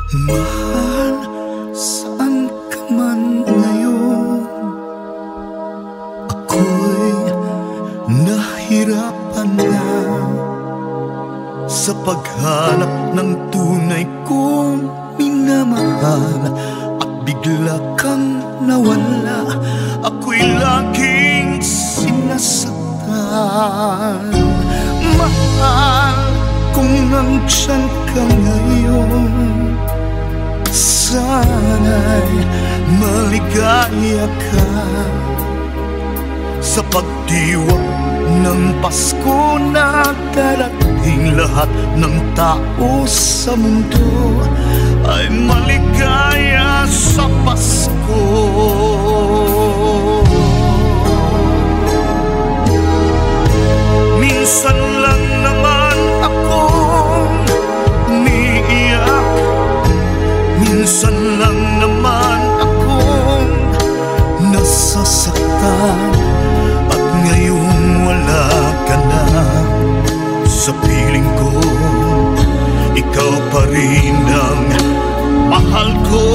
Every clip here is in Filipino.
Mahal, saan ka man ngayon? Ako'y nahirapan na sa paghanap ng tunay kong minamahal. At bigla kang nawala, ako'y laging sinasaktan. Mahal, kung nandyan ka ngayon, sana'y maligaya ka sa pagdiwang ng Pasko na darating. Lahat ng tao sa mundo ay maligaya sa Pasko. Minsan lang naman akong umiiyak, minsan lang naman akong nasasaktan. At ngayong wala ka na sa piling ko, ikaw pa rin ang mahal ko.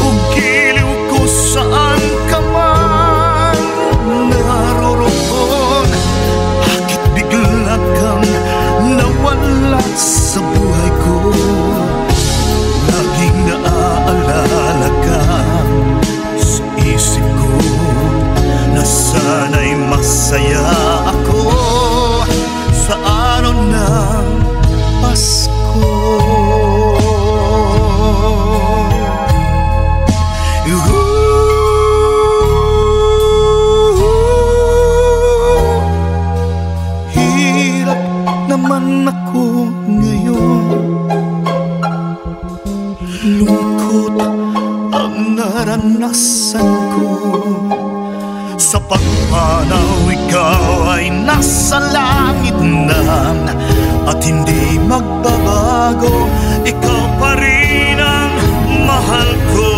Kung giliw ko saan ka man naroroon, bakit bigla kang nawala sa buhay ko? Laging naaalala ka sa isip ko, na sana'y masaya ako sa araw ng Pasko. Hirap naman ako ngayon, lungkot ang naranasan ko. Sa pagpanaw ikaw ay nasa langit na, at hindi magbabago, ikaw pa rin ang mahal ko.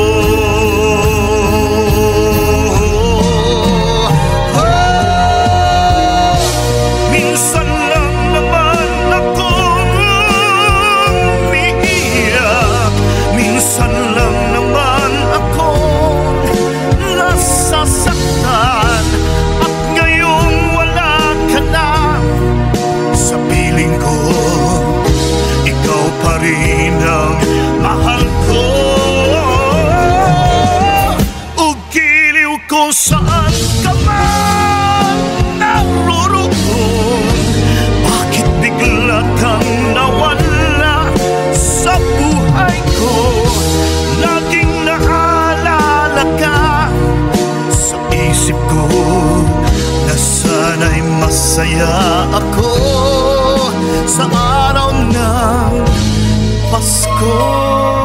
Minsan lang naman akong umiiyak, minsan lang naman akong nasasaktan. At ngayong wala ka na sa piling ko, ikaw pa rin ang mahal ko. O giliw ko saan ka man naroroon, bakit bigla kang nawala sa buhay ko? Laging naalala ka sa isip ko, na sana'y masaya ako sa araw ng Pasko.